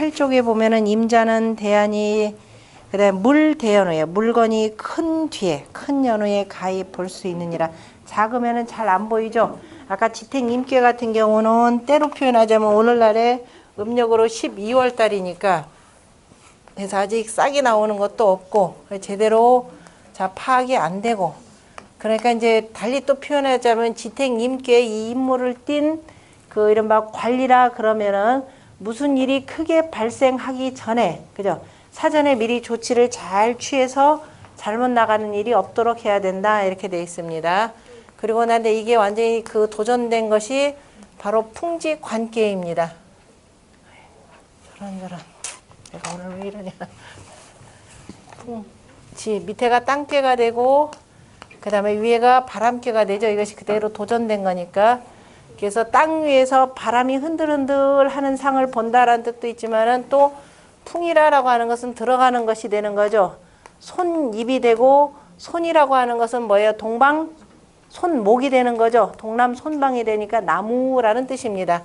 87쪽에 보면은 임자는 대안이 그다음에 물대연후에 물건이 큰 뒤에 큰 연후에 가히 볼 수 있느니라. 작으면은 잘 안 보이죠. 아까 지택임계 같은 경우는 때로 표현하자면 오늘날에 음력으로 12월 달이니까 그래서 아직 싹이 나오는 것도 없고 제대로 자 파악이 안 되고 그러니까 이제 달리 또 표현하자면 지택임계의 이 임무를 띈 그 이른바 관리라 그러면은 무슨 일이 크게 발생하기 전에 그죠? 사전에 미리 조치를 잘 취해서 잘못 나가는 일이 없도록 해야 된다 이렇게 되어 있습니다. 그리고 난데 이게 완전히 그 도전된 것이 바로 풍지관계입니다. 저런 내가 오늘 왜 이러냐. 풍지 밑에가 땅계가 되고 그 다음에 위에가 바람계가 되죠. 이것이 그대로 도전된 거니까. 그래서 땅 위에서 바람이 흔들흔들 하는 상을 본다라는 뜻도 있지만은 또 풍이라고 하는 것은 들어가는 것이 되는 거죠. 손입이 되고 손이라고 하는 것은 뭐예요? 동방 손목이 되는 거죠. 동남 손방이 되니까 나무라는 뜻입니다.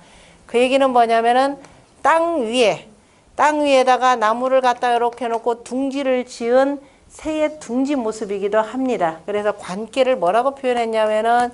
그 얘기는 뭐냐면은 땅 위에다가 나무를 갖다 이렇게 놓고 둥지를 지은 새의 둥지 모습이기도 합니다. 그래서 관계를 뭐라고 표현했냐면은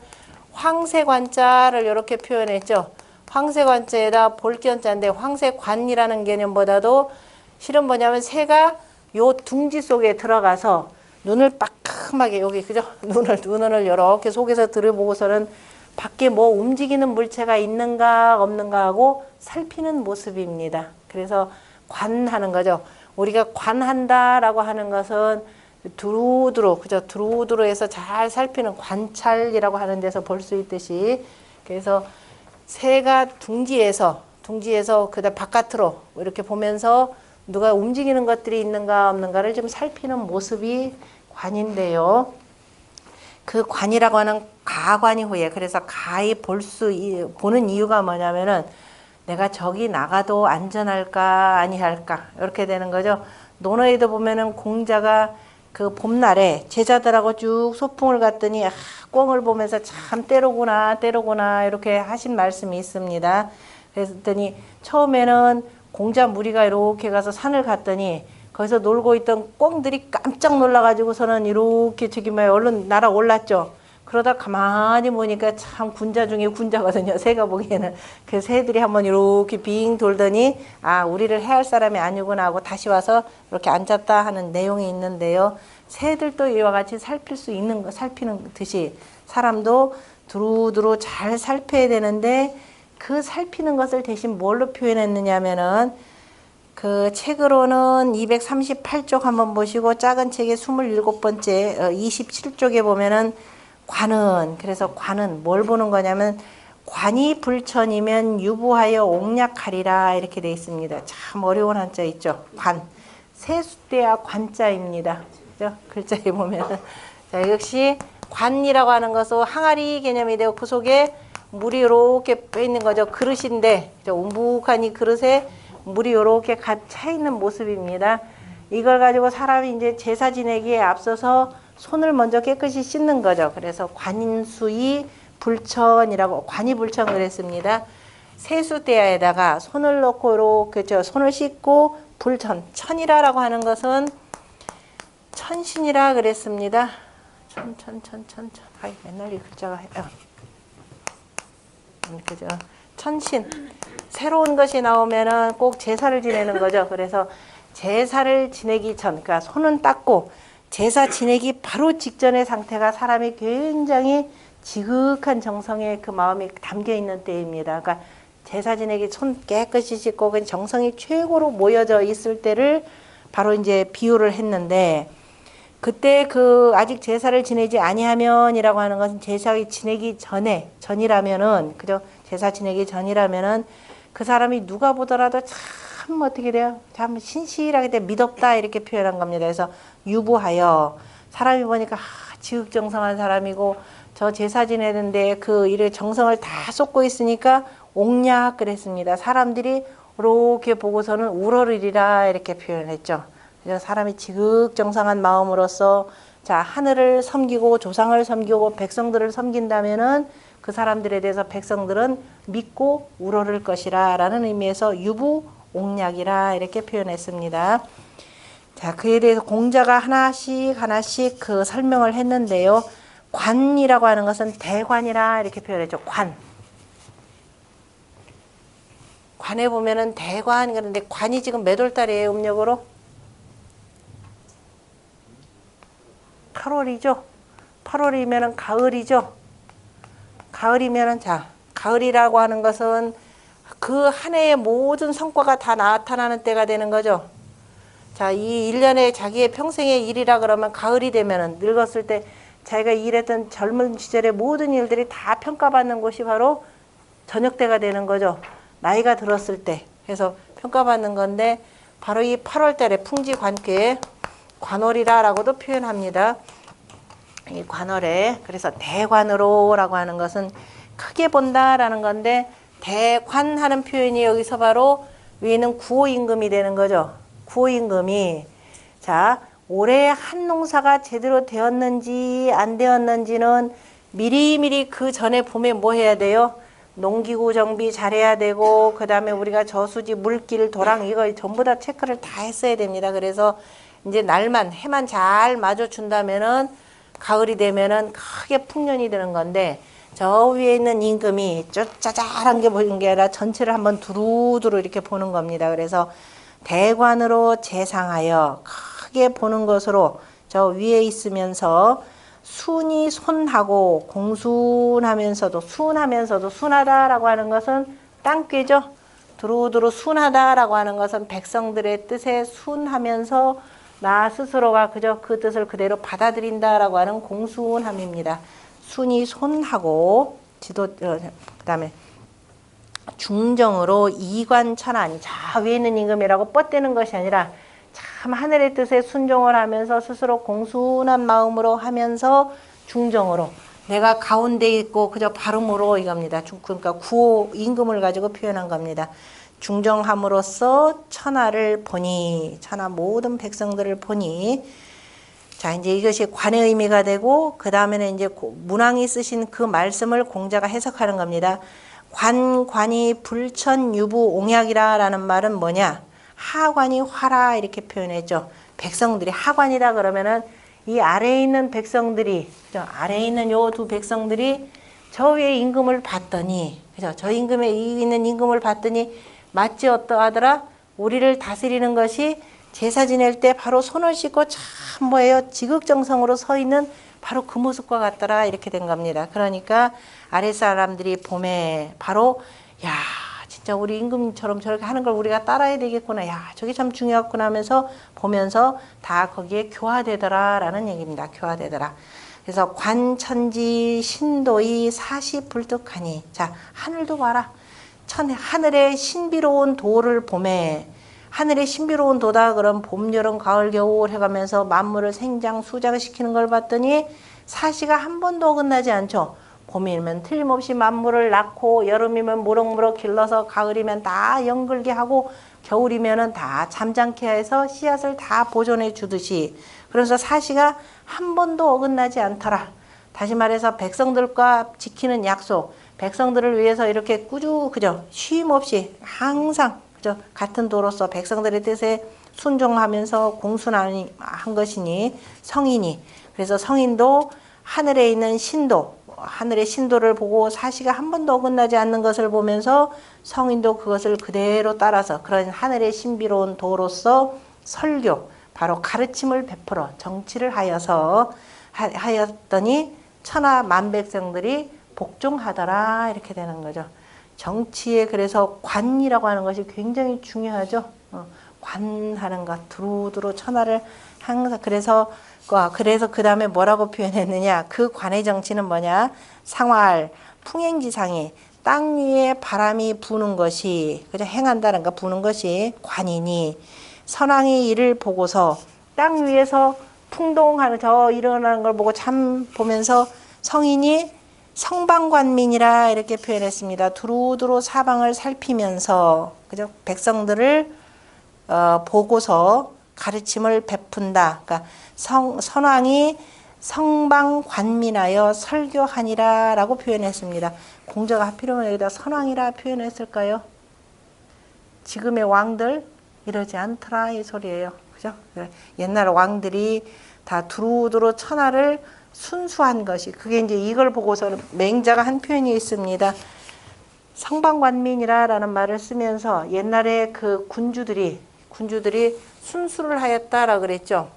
황새관자를 이렇게 표현했죠. 황새관자에다 볼견자인데 황새관이라는 개념보다도 실은 뭐냐면 새가 요 둥지 속에 들어가서 눈을 빠끔하게 여기 그죠? 눈을 이렇게 속에서 들여보고서는 밖에 뭐 움직이는 물체가 있는가 없는가 하고 살피는 모습입니다. 그래서 관하는 거죠. 우리가 관한다라고 하는 것은 두루두루 그죠? 두루두루 해서 잘 살피는 관찰이라고 하는 데서 볼 수 있듯이 그래서 새가 둥지에서 그다음 바깥으로 이렇게 보면서 누가 움직이는 것들이 있는가 없는가를 좀 살피는 모습이 관인데요. 그 관이라고 하는 가관이 후에 그래서 가히 보는 이유가 뭐냐면은 내가 저기 나가도 안전할까 아니할까 이렇게 되는 거죠. 논어에도 보면은 공자가 그 봄날에 제자들하고 쭉 소풍을 갔더니 꿩을 보면서 참 때로구나 이렇게 하신 말씀이 있습니다. 그랬더니 처음에는 공자 무리가 이렇게 가서 산을 갔더니 거기서 놀고 있던 꿩들이 깜짝 놀라가지고서는 이렇게 저기 얼른 날아올랐죠. 그러다 가만히 보니까 참 군자 중에 군자거든요. 새가 보기에는. 그 새들이 한번 이렇게 빙 돌더니 아 우리를 해할 사람이 아니구나 하고 다시 와서 이렇게 앉았다 하는 내용이 있는데요. 새들도 이와 같이 살피는 듯이 사람도 두루두루 잘 살펴야 되는데 그 살피는 것을 대신 뭘로 표현했느냐 하면은 그 책으로는 238쪽 한번 보시고 작은 책의 27번째 27쪽에 보면은 그래서 관은 뭘 보는 거냐면 관이 불천이면 유부하여 옥략하리라 이렇게 되어 있습니다. 참 어려운 한자 있죠. 관 세숫대야 관자입니다. 그죠? 글자에 보면은 자 역시 관이라고 하는 것은 항아리 개념이 되고 그 속에 물이 이렇게 빼 있는 거죠. 그릇인데 움북한 이 그릇에 물이 이렇게 차 있는 모습입니다. 이걸 가지고 사람이 이제 제사 지내기에 앞서서 손을 먼저 깨끗이 씻는 거죠. 그래서 관인수이 불천이라고 관이 불천 그랬습니다. 세수대야에다가 손을 넣고 이렇게 손을 씻고 천이라고 하는 것은 천신이라 그랬습니다. 맨날 이 글자가 그죠? 천신 새로운 것이 나오면은 꼭 제사를 지내는 거죠. 그래서 제사를 지내기 전, 그러니까 손은 닦고 제사 지내기 바로 직전의 상태가 사람이 굉장히 지극한 정성의 그 마음이 담겨 있는 때입니다. 그러니까 제사 지내기 손 깨끗이 씻고 그 정성이 최고로 모여져 있을 때를 바로 이제 비유를 했는데 그때 그 아직 제사를 지내지 아니하면이라고 하는 것은 제사 지내기 전이라면은 그죠? 제사 지내기 전이라면은 그 사람이 누가 보더라도 참 어떻게 돼요? 참 신실하게 돼 믿었다 이렇게 표현한 겁니다. 그래서 유부하여 사람이 보니까 지극정성한 사람이고 저 제사 지내는데 그 일에 정성을 다 쏟고 있으니까 옥략 그랬습니다. 사람들이 이렇게 보고서는 우러르리라 이렇게 표현했죠. 그래서 사람이 지극정성한 마음으로서 자 하늘을 섬기고 조상을 섬기고 백성들을 섬긴다면은 그 사람들에 대해서 백성들은 믿고 우러를 것이라 라는 의미에서 유부 옹약이라 이렇게 표현했습니다. 자, 그에 대해서 공자가 하나씩 그 설명을 했는데요. 관이라고 하는 것은 대관이라 이렇게 표현했죠. 관. 관에 보면은 대관, 그런데 관이 지금 몇 월달이에요, 음력으로? 8월이죠. 8월이면은 가을이죠. 가을이면은, 자, 가을이라고 하는 것은 그 한 해의 모든 성과가 다 나타나는 때가 되는 거죠. 자, 이 1년에 자기의 평생의 일이라 그러면 가을이 되면은 늙었을 때 자기가 일했던 젊은 시절의 모든 일들이 다 평가받는 곳이 바로 저녁 때가 되는 거죠. 나이가 들었을 때. 그래서 평가받는 건데 바로 이 8월 달에 풍지관께 관월이라고도 표현합니다. 이 관월에 그래서 대관으로라고 하는 것은 크게 본다라는 건데 대관하는 표현이 여기서 바로 위에는 구호임금이 되는 거죠. 구호임금이 자 올해 한 농사가 제대로 되었는지 안 되었는지는 미리미리 그 전에 봄에 뭐 해야 돼요? 농기구 정비 잘해야 되고 그 다음에 우리가 저수지 물길 도랑 이거 전부 다 체크를 다 했어야 됩니다. 그래서 이제 날만 해만 잘 맞춰준다면은 가을이 되면은 크게 풍년이 되는 건데 저 위에 있는 임금이 짜잘한 게 보이는 게 아니라 전체를 한번 두루두루 이렇게 보는 겁니다. 그래서 대관으로 재상하여 크게 보는 것으로 저 위에 있으면서 순이 손하고 공순하면서도 순하다라고 하는 것은 땅꾀죠. 두루두루 순하다라고 하는 것은 백성들의 뜻에 순하면서 나 스스로가 그저 그 뜻을 그대로 받아들인다라고 하는 공순함입니다. 순이 손하고 그다음에 중정으로 이관천안 자 위에 있는 임금이라고 뻗대는 것이 아니라 참 하늘의 뜻에 순종을 하면서 스스로 공순한 마음으로 하면서 중정으로 내가 가운데 있고 그저 발음으로 이겁니다. 그러니까 구호 임금을 가지고 표현한 겁니다. 중정함으로써 천하를 보니 천하 모든 백성들을 보니 자 이제 이것이 관의 의미가 되고 그 다음에는 이제 문왕이 쓰신 그 말씀을 공자가 해석하는 겁니다. 관이 불천유부 옹약이라라는 말은 뭐냐? 하관이 화라 이렇게 표현했죠. 백성들이 하관이다 그러면은 이 아래에 있는 백성들이 그죠? 아래에 있는 요 두 백성들이 저 위에 임금을 봤더니 그죠? 저 임금에 있는 임금을 봤더니 마치 어떠하더라? 우리를 다스리는 것이 제사 지낼 때 바로 손을 씻고 참 뭐예요? 지극정성으로 서 있는 바로 그 모습과 같더라 이렇게 된 겁니다. 그러니까 아랫사람들이 봄에 바로 야 진짜 우리 임금처럼 저렇게 하는 걸 우리가 따라야 되겠구나. 야 저게 참 중요하구나 하면서 보면서 다 거기에 교화되더라라는 얘기입니다. 교화되더라. 그래서 관천지 신도의 사시불뚝하니 자 하늘도 봐라. 하늘의 신비로운 도를 봄에 하늘의 신비로운 도다 그럼 봄, 여름, 가을, 겨울 해가면서 만물을 생장, 수장시키는 걸 봤더니 사시가 한 번도 어긋나지 않죠. 봄이면 틀림없이 만물을 낳고 여름이면 무럭무럭 길러서 가을이면 다 연글게 하고 겨울이면은 다 잠잠케 해서 씨앗을 다 보존해 주듯이 그래서 사시가 한 번도 어긋나지 않더라. 다시 말해서 백성들과 지키는 약속 백성들을 위해서 이렇게 그죠? 쉼 없이 항상 그죠? 같은 도로서 백성들의 뜻에 순종하면서 공순한 것이니 성인이 그래서 성인도 하늘에 있는 신도 하늘의 신도를 보고 사시가 한 번도 어긋나지 않는 것을 보면서 성인도 그것을 그대로 따라서 그런 하늘의 신비로운 도로서 설교 바로 가르침을 베풀어 정치를 하였더니 천하 만백성들이 복종하더라 이렇게 되는 거죠. 정치에 그래서 관이라고 하는 것이 굉장히 중요하죠. 관하는 것 두루두루 천하를 항상 그래서 그 다음에 뭐라고 표현했느냐 그 관의 정치는 뭐냐 상활 풍행지상이 땅 위에 바람이 부는 것이 그죠 행한다는 거 부는 것이 관이니 선왕이 이를 보고서 땅 위에서 풍동하는 저 일어나는 걸 보고 참 보면서 성인이 성방관민이라 이렇게 표현했습니다. 두루두루 사방을 살피면서 그죠 백성들을 보고서 가르침을 베푼다. 그러니까 선왕이 성방관민하여 설교하니라라고 표현했습니다. 공자가 하필이면 여기다 선왕이라 표현했을까요? 지금의 왕들 이러지 않더라 이 소리예요. 그죠? 옛날 왕들이 다 두루두루 천하를 순수한 것이, 그게 이제 이걸 보고서는 맹자가 한 표현이 있습니다. 성방관민이라는 말을 쓰면서 옛날에 그 군주들이 순수를 하였다라 그랬죠.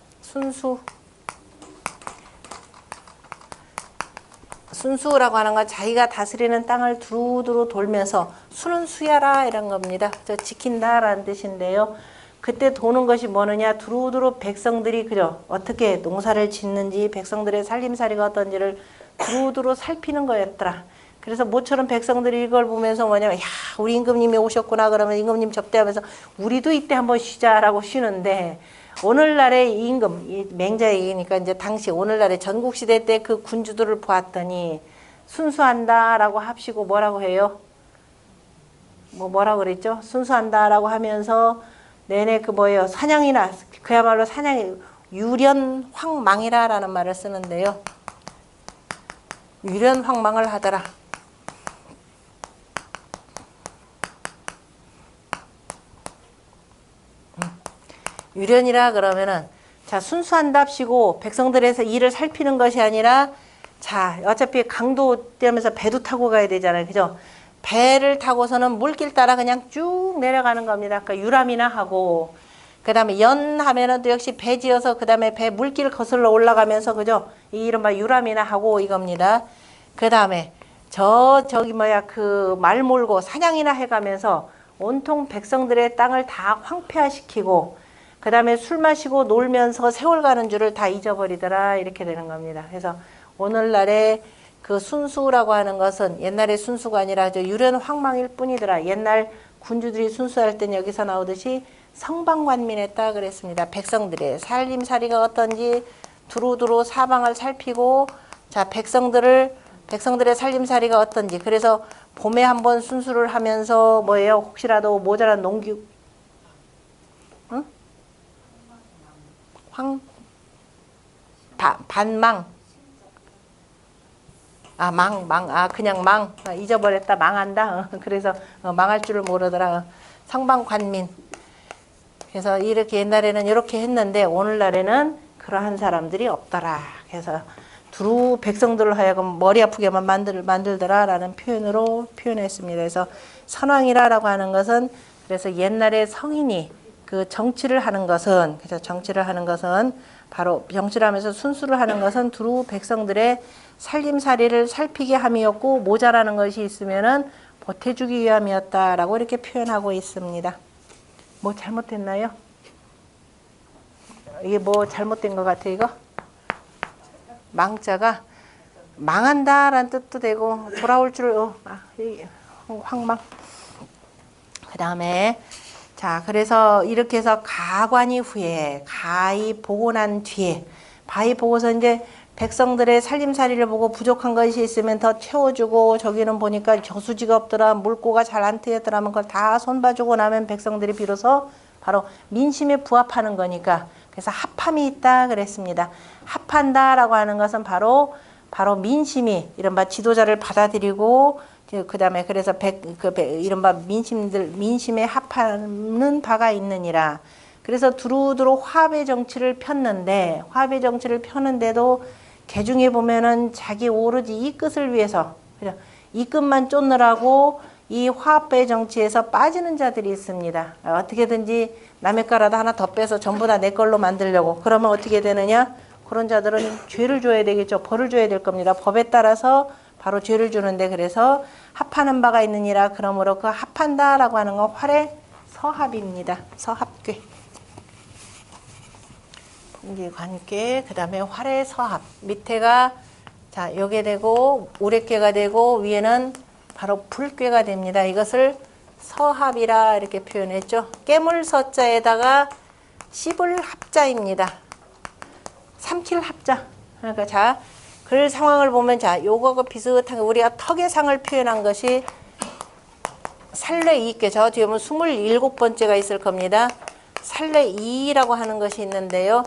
순수라고 하는 건 자기가 다스리는 땅을 두루두루 돌면서 수는 수야라 이런 겁니다. 저 지킨다라는 뜻인데요. 그때 도는 것이 뭐느냐, 두루두루 백성들이 그죠, 어떻게 농사를 짓는지, 백성들의 살림살이가 어떤지를 두루두루 살피는 거였더라. 그래서 모처럼 백성들이 이걸 보면서 뭐냐면, 야, 우리 임금님이 오셨구나 그러면 임금님 접대하면서 우리도 이때 한번 쉬자라고 쉬는데, 오늘날의 임금, 이 맹자 얘기니까 이제 당시 오늘날의 전국시대 때 그 군주들을 보았더니 순수한다라고 합시고 뭐라고 해요? 뭐라고 그랬죠? 순수한다라고 하면서 내내 그 뭐예요? 사냥이나, 그야말로 사냥이, 유련황망이라라는 말을 쓰는데요. 유련황망을 하더라. 유련이라 그러면은, 자, 순수한답시고 백성들에서 일을 살피는 것이 아니라, 자, 어차피 강도 뛰면서 배도 타고 가야 되잖아요. 그죠? 배를 타고서는 물길 따라 그냥 쭉 내려가는 겁니다. 그러니까 유람이나 하고, 그 다음에 연하면은 또 역시 배 지어서 그 다음에 배 물길 거슬러 올라가면서, 그죠? 이 이른바 유람이나 하고 이겁니다. 그 다음에 그 말 몰고 사냥이나 해가면서 온통 백성들의 땅을 다 황폐화시키고, 그 다음에 술 마시고 놀면서 세월 가는 줄을 다 잊어버리더라 이렇게 되는 겁니다. 그래서 오늘날의 그 순수라고 하는 것은 옛날의 순수가 아니라 유련황망일 뿐이더라. 옛날 군주들이 순수할 땐 여기서 나오듯이 성방관민했다 그랬습니다. 백성들의 살림살이가 어떤지 두루두루 사방을 살피고, 자, 백성들의 살림살이가 어떤지, 그래서 봄에 한번 순수를 하면서 뭐예요? 혹시라도 모자란 농기, 응? 반망. 그냥 잊어버렸다. 망한다. 그래서 망할 줄을 모르더라. 성방관민. 그래서 이렇게 옛날에는 이렇게 했는데 오늘날에는 그러한 사람들이 없더라. 그래서 두루 백성들을 하여금 머리 아프게만 만들더라라는 표현으로 표현했습니다. 그래서 선왕이라고 하는 것은, 그래서 옛날에 성인이 그 정치를 하는 것은, 그래서 정치를 하면서 순수를 하는 것은 두루 백성들의 살림살이를 살피게 함이었고, 모자라는 것이 있으면은 보태주기 위함이었다라고 이렇게 표현하고 있습니다. 뭐 잘못됐나요? 이게 뭐 잘못된 것 같아 이거? 망자가 망한다라는 뜻도 되고 돌아올 줄 황망. 그 다음에 자, 그래서 이렇게 해서 가관이 후에, 가히 보고 난 뒤에, 바위 보고서 이제 백성들의 살림살이를 보고 부족한 것이 있으면 더 채워주고, 저기는 보니까 저수지가 없더라, 물고가 잘 안 트였더라면 그걸 다 손봐주고 나면 백성들이 비로소 바로 민심에 부합하는 거니까, 그래서 합함이 있다 그랬습니다. 합한다라고 하는 것은 바로 민심이 이른바 지도자를 받아들이고, 그 다음에 그래서 이른바 민심에 합하는 바가 있느니라. 그래서 두루두루 화합의 정치를 폈는데도 개중에 보면은 자기 오로지 이 끝을 위해서, 이 끝만 쫓느라고 이 화합의 정치에서 빠지는 자들이 있습니다. 어떻게든지 남의 거라도 하나 더 빼서 전부 다 내 걸로 만들려고. 그러면 어떻게 되느냐? 그런 자들은 죄를 줘야 되겠죠. 벌을 줘야 될 겁니다. 법에 따라서 바로 죄를 주는데, 그래서 합하는 바가 있느니라. 그러므로 그 합한다라고 하는 건 활의 서합입니다. 서합괴. 관계, 그 다음에 활의 서합. 밑에가 자 요게 되고 오랫괴가 되고 위에는 바로 불괴가 됩니다. 이것을 서합이라 이렇게 표현했죠. 깨물 서자에다가 씹을 합자입니다. 삼킬 합자. 그러니까 자, 글 상황을 보면 자, 요거가 비슷하게 우리가 턱의 상을 표현한 것이 살례이익괴. 저 뒤에 보면 27번째가 있을 겁니다. 살례이라고 하는 것이 있는데요.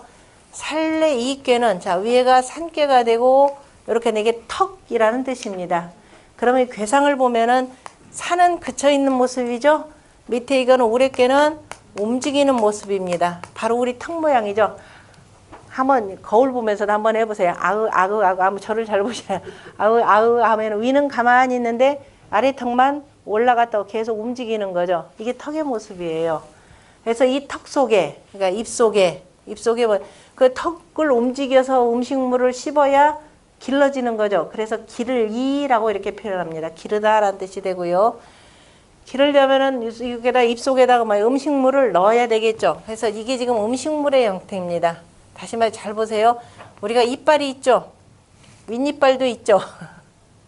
살례이익괴는 자, 위에가 산괴가 되고 이렇게 이게 턱이라는 뜻입니다. 그러면 괴상을 보면은 산은 그쳐 있는 모습이죠. 밑에 이거는 우레께는 움직이는 모습입니다. 바로 우리 턱 모양이죠. 한번 거울 보면서도 한번 해보세요. 아으 아으 아으 한번 저를 잘 보셔요. 아으 아으 하면 위는 가만히 있는데 아래 턱만 올라갔다 계속 움직이는 거죠. 이게 턱의 모습이에요. 그래서 이 턱 속에, 그러니까 입 속에 그 턱을 움직여서 음식물을 씹어야 길러지는 거죠. 그래서 기르이라고 이렇게 표현합니다. 기르다라는 뜻이 되고요. 기르려면은 여기다 입 속에다가 음식물을 넣어야 되겠죠. 그래서 이게 지금 음식물의 형태입니다. 다시 말해 잘 보세요. 우리가 이빨이 있죠. 윗이빨도 있죠.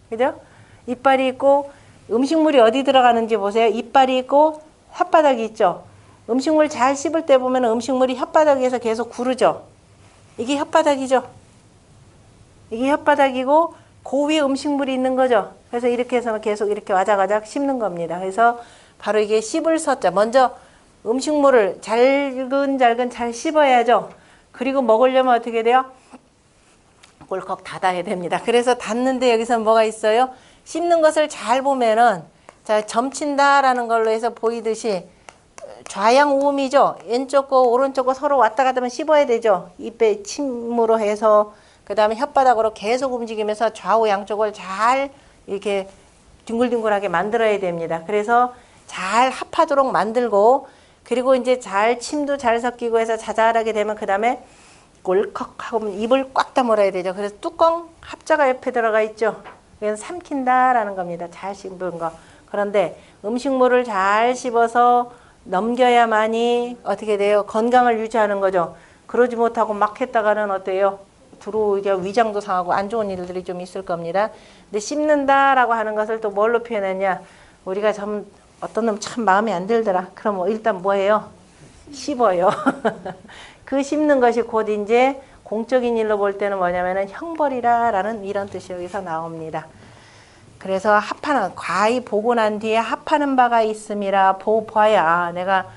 그죠? 이빨이 있고 음식물이 어디 들어가는지 보세요. 이빨이 있고 혓바닥이 있죠. 음식물 잘 씹을 때 보면 음식물이 혓바닥에서 계속 구르죠. 이게 혓바닥이죠. 이게 혓바닥이고 그 위에 음식물이 있는 거죠. 그래서 이렇게 해서 계속 이렇게 와작와작 씹는 겁니다. 그래서 바로 이게 씹을 서자. 먼저 음식물을 잘근잘근 잘 씹어야죠. 그리고 먹으려면 어떻게 돼요? 꿀꺽 닫아야 됩니다. 그래서 닫는데 여기서 뭐가 있어요? 씹는 것을 잘 보면은 자 점친다라는 걸로 해서 보이듯이 좌양 우음이죠. 왼쪽 거 오른쪽 거 서로 왔다 갔다 하면 씹어야 되죠. 입에 침으로 해서 그 다음에 혓바닥으로 계속 움직이면서 좌우 양쪽을 잘 이렇게 둥글둥글하게 만들어야 됩니다. 그래서 잘 합하도록 만들고 그리고 이제 잘 침도 잘 섞이고 해서 자잘하게 되면 그 다음에 꼴컥 하고 입을 꽉 다물어야 되죠. 그래서 뚜껑 합자가 옆에 들어가 있죠. 이건 삼킨다라는 겁니다. 잘 씹은 거. 그런데 음식물을 잘 씹어서 넘겨야만이 어떻게 돼요? 건강을 유지하는 거죠. 그러지 못하고 막 했다가는 어때요? 이게 위장도 상하고 안 좋은 일들이 좀 있을 겁니다. 근데 씹는다라고 하는 것을 또 뭘로 표현했냐? 우리가 어떤 놈 참 마음에 안 들더라. 그럼 일단 뭐예요? 씹어요. 그 씹는 것이 곧 이제 공적인 일로 볼 때는 뭐냐면은 형벌이라라는 이런 뜻이 여기서 나옵니다. 그래서 합하는 과히 보고 난 뒤에 합하는 바가 있음이라 보봐야 내가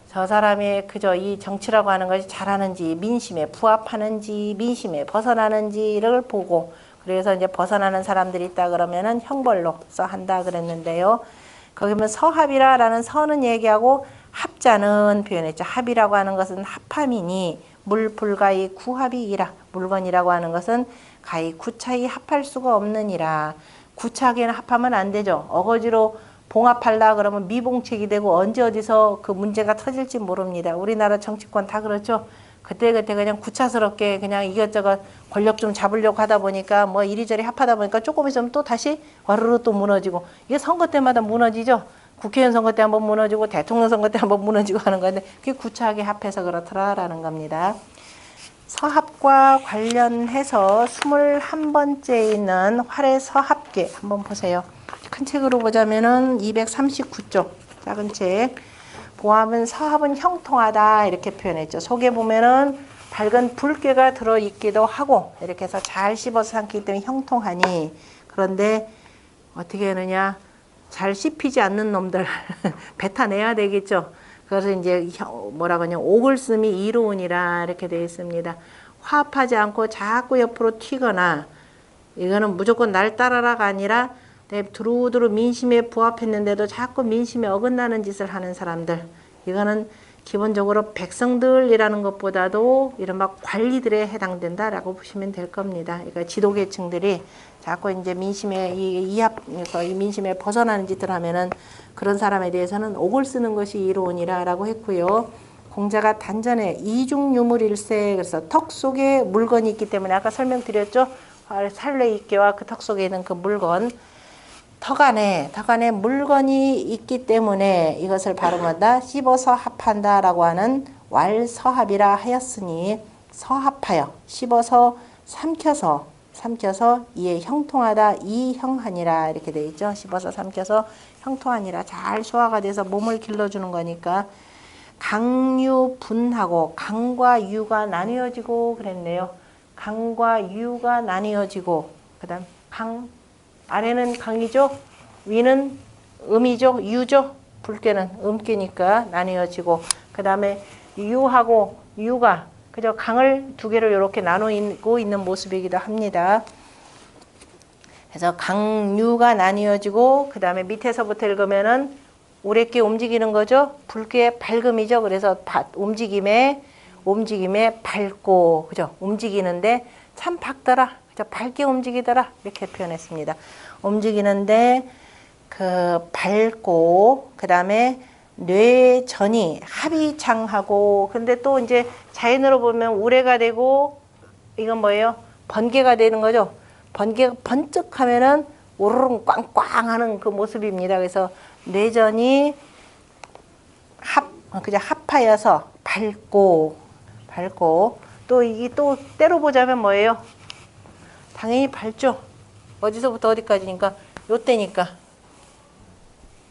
저 사람이 그저 이 정치라고 하는 것이 잘하는지 민심에 부합하는지 민심에 벗어나는지를 보고 그래서 이제 벗어나는 사람들이 있다 그러면은 형벌로서 한다 그랬는데요. 거기 보면 서합이라라는 서는 얘기하고 합자는 표현했죠. 합이라고 하는 것은 합함이니 물불가히 구합이이라 물건이라고 하는 것은 가히 구차히 합할 수가 없느니라. 구차하게는 합하면 안 되죠. 어거지로 봉합하려 그러면 미봉책이 되고 언제 어디서 그 문제가 터질지 모릅니다. 우리나라 정치권 다 그렇죠. 그때그때 그냥 구차스럽게 그냥 이것저것 권력 좀 잡으려고 하다 보니까 뭐 이리저리 합하다 보니까 조금 있으면 또 다시 와르르 또 무너지고 이게 선거 때마다 무너지죠. 국회의원 선거 때 한번 무너지고 대통령 선거 때 한번 무너지고 하는 건데 그게 구차하게 합해서 그렇더라라는 겁니다. 서합과 관련해서 21번째에 있는 활의 서합계 한번 보세요. 큰 책으로 보자면은 239쪽 작은 책. 보합은 서합은 형통하다 이렇게 표현했죠. 속에 보면은 밝은 붉게가 들어있기도 하고 이렇게 해서 잘 씹어서 삼키기 때문에 형통하니 그런데 어떻게 하느냐 잘 씹히지 않는 놈들 뱉어내야 되겠죠. 그래서 이제 뭐라고 하냐 옥을씀이 이로우니라 이렇게 되어 있습니다. 화합하지 않고 자꾸 옆으로 튀거나 이거는 무조건 날 따라라가 아니라 두루두루 민심에 부합했는데도 자꾸 민심에 어긋나는 짓을 하는 사람들 이거는 기본적으로 백성들이라는 것보다도 이른바 관리들에 해당된다라고 보시면 될 겁니다. 그러니까 지도계층들이 자꾸 이제 민심에 민심에 벗어나는 짓을 하면은 그런 사람에 대해서는 옥을 쓰는 것이 이로우니라라고 했고요. 공자가 단전에 이중유물일세 그래서 턱 속에 물건이 있기 때문에 아까 설명드렸죠. 살레익계와 그 턱 속에 있는 그 물건 턱 안에 물건이 있기 때문에 이것을 바로 뭐다 씹어서 합한다라고 하는 왈서합이라 하였으니 서합하여 씹어서 삼켜서 이에 형통하다 이형하니라 이렇게 되어 있죠. 씹어서 삼켜서 형통하니라 잘 소화가 돼서 몸을 길러주는 거니까 강유분하고 강과 유가 나뉘어지고 그랬네요. 강과 유가 나뉘어지고 그다음 강 아래는 강이죠. 위는 음이죠. 유죠. 붉게는 음께니까 나뉘어지고 그 다음에 유하고 유가 그저 강을 두 개로 이렇게 나누고 있는 모습이기도 합니다. 그래서 강유가 나뉘어지고 그 다음에 밑에서부터 읽으면은 우레께 움직이는 거죠. 불쾌의 밝음이죠. 그래서 움직임에 밝고, 그죠? 움직이는데 참 밝더라. 그죠? 밝게 움직이더라. 이렇게 표현했습니다. 움직이는데 그 밝고, 그 다음에 뇌전이 합이장하고, 근데 또 이제 자연으로 보면 우레가 되고, 이건 뭐예요? 번개가 되는 거죠. 번개가 번쩍하면은 우르릉 꽝꽝 하는 그 모습입니다. 그래서 뇌전이 그냥 합하여서 밝고, 또 이게 또 때로 보자면 뭐예요? 당연히 밝죠. 어디서부터 어디까지니까, 요때니까.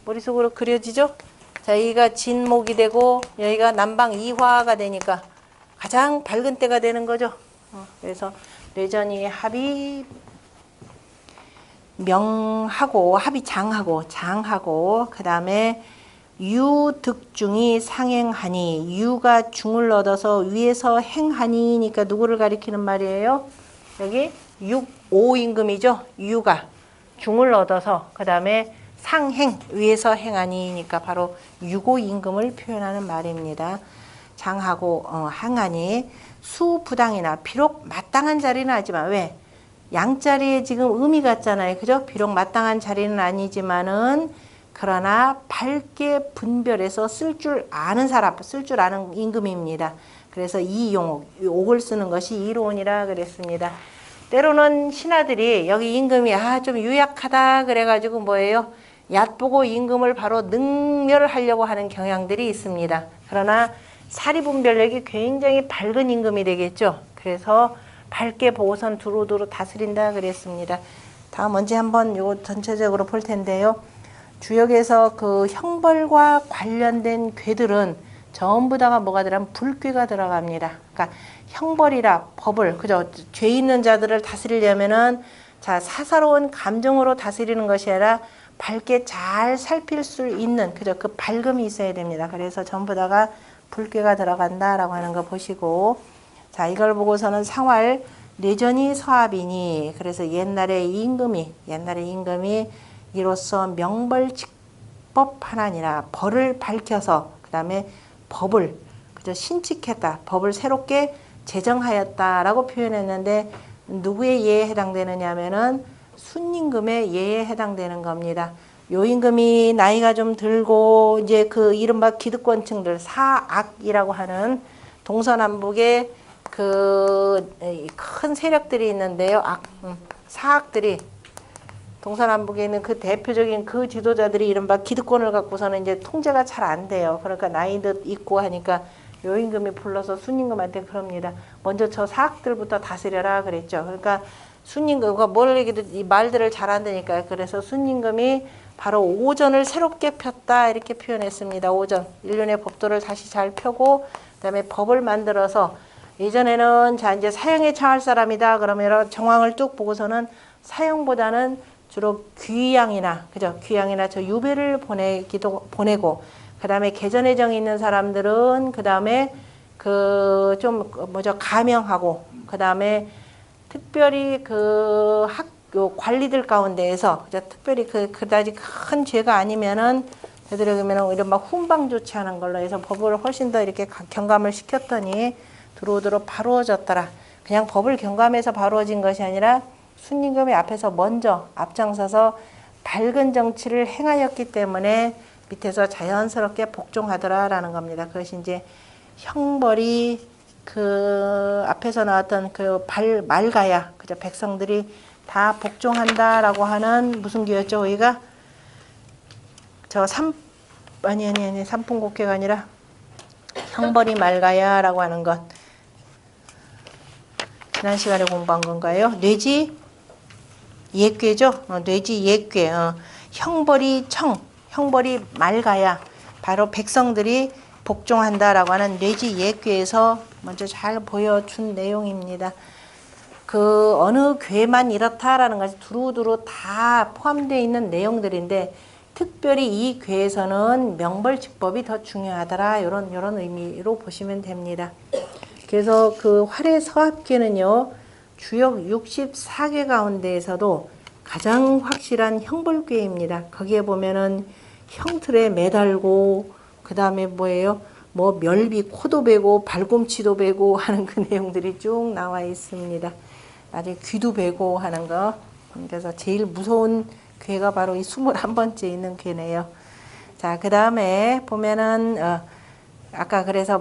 머릿속으로 그려지죠? 자, 여기가 진목이 되고, 여기가 남방 이화가 되니까 가장 밝은 때가 되는 거죠. 그래서 뇌전이 합이 명하고, 합이 장하고, 그 다음에 유득중이 상행하니, 유가 중을 얻어서 위에서 행하니니까 누구를 가리키는 말이에요? 여기 6, 5임금이죠. 유가 중을 얻어서, 그 다음에 상행, 위에서 행하니니까 바로 6, 5임금을 표현하는 말입니다. 장하고 항하니 수부당이나, 비록 마땅한 자리는 하지만, 왜? 양자리에 지금 음이 같잖아요. 그죠? 비록 마땅한 자리는 아니지만은, 그러나 밝게 분별해서 쓸 줄 아는 사람, 쓸 줄 아는 임금입니다. 그래서 이 용옥, 옥을 쓰는 것이 이로운이라 그랬습니다. 때로는 신하들이 여기 임금이 좀 유약하다 그래가지고 뭐예요? 얕보고 임금을 바로 능멸하려고 하는 경향들이 있습니다. 그러나 사리분별력이 굉장히 밝은 임금이 되겠죠. 그래서 밝게 보고선 두루두루 다스린다 그랬습니다. 다음 언제 한번 요거 전체적으로 볼 텐데요. 주역에서 그 형벌과 관련된 괴들은 전부 다가 뭐가 들어가면 불괴가 들어갑니다. 그러니까 형벌이라 법을, 그죠? 죄 있는 자들을 다스리려면은, 자, 사사로운 감정으로 다스리는 것이 아니라 밝게 잘 살필 수 있는, 그죠? 그 밝음이 있어야 됩니다. 그래서 전부 다가 불괴가 들어간다라고 하는 거 보시고, 자, 이걸 보고서는 상활 뇌전이 서합이니, 그래서 옛날에 임금이 이로써 명벌직법 하나니라, 벌을 밝혀서, 그 다음에 법을, 그저 신칙했다, 법을 새롭게 제정하였다라고 표현했는데, 누구의 예에 해당되느냐 하면은 순임금의 예에 해당되는 겁니다. 요 임금이 나이가 좀 들고, 이제 그 이른바 기득권층들, 사악이라고 하는 동서남북의 그 큰 세력들이 있는데요. 사악들이, 동서남북에 있는 그 대표적인 그 지도자들이 이른바 기득권을 갖고서는 이제 통제가 잘 안 돼요. 그러니까 나이도 있고 하니까 요 임금이 불러서 순임금한테 그럽니다. 먼저 저 사악들부터 다스려라 그랬죠. 그러니까 순임금과 뭘 얘기도 이 말들을 잘 한다니까요. 그래서 순임금이 바로 오전을 새롭게 폈다 이렇게 표현했습니다. 오전, 일련의 법도를 다시 잘 펴고, 그다음에 법을 만들어서, 예전에는 자 이제 사형에 처할 사람이다 그러면 정황을 쭉 보고서는 사형보다는 주로 귀양이나, 그죠? 귀양이나 저 유배를 보내고, 그 다음에 개전의정이 있는 사람들은 그 다음에 그 좀 뭐죠? 가명하고, 그 다음에 특별히 그 학교 관리들 가운데에서, 그죠? 특별히 그다지 큰 죄가 아니면은 되도록이면 이런 막 훈방 조치하는 걸로 해서 법을 훨씬 더 이렇게 경감을 시켰더니 두루두루 바로워졌더라. 그냥 법을 경감해서 바로워진 것이 아니라 순임금이 앞에서 먼저 앞장서서 밝은 정치를 행하였기 때문에 밑에서 자연스럽게 복종하더라라는 겁니다. 그것이 이제 형벌이 그 앞에서 나왔던 그 말가야, 그죠? 백성들이 다 복종한다라고 하는 무슨 교였죠? 우리가 저 삼풍곡회가 아니라 형벌이 말가야라고 하는 것. 지난 시간에 공부한 건가요? 뇌지 예괴죠? 뇌지 예괴. 형벌이 형벌이 맑아야 바로 백성들이 복종한다라고 하는 뇌지 예괴에서 먼저 잘 보여준 내용입니다. 그 어느 괴만 이렇다라는 것이 두루두루 다 포함되어 있는 내용들인데, 특별히 이 괴에서는 명벌직법이 더 중요하더라, 이런 의미로 보시면 됩니다. 그래서 그 활의 서합괴는요, 주역 64개 가운데에서도 가장 확실한 형벌괴입니다. 거기에 보면은 형틀에 매달고 그 다음에 뭐예요? 뭐 멸비 코도 베고 발꿈치도 베고 하는 그 내용들이 쭉 나와 있습니다. 나중에 귀도 베고 하는 거. 그래서 제일 무서운 괴가 바로 이 21번째 있는 괴네요. 자, 그 다음에 보면은 아까 그래서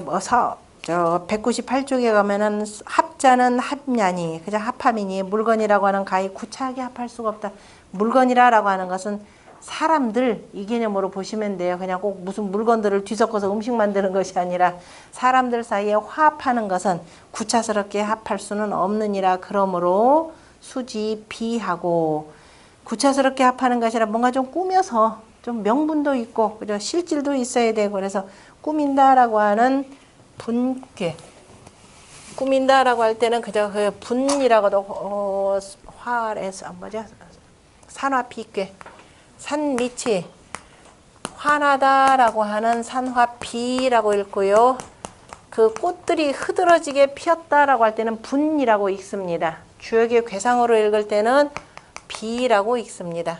저 198쪽에 가면은 합자는 합냐니 그냥 합함이니 물건이라고 하는 가히 구차하게 합할 수가 없다. 물건이라고 하는 것은 사람들 이 개념으로 보시면 돼요. 그냥 꼭 무슨 물건들을 뒤섞어서 음식 만드는 것이 아니라 사람들 사이에 화합하는 것은 구차스럽게 합할 수는 없느니라. 그러므로 수지 비하고 구차스럽게 합하는 것이라 뭔가 좀 꾸며서 좀 명분도 있고 그죠? 실질도 있어야 되고 그래서 꾸민다라고 하는 분괴 꾸민다라고 할 때는 그저 그 분이라고도 화에서 뭐죠? 산화비괴 산 밑이 환하다라고 하는 산화비라고 읽고요. 그 꽃들이 흐드러지게 피었다라고 할 때는 분이라고 읽습니다. 주역의 괴상으로 읽을 때는 비라고 읽습니다.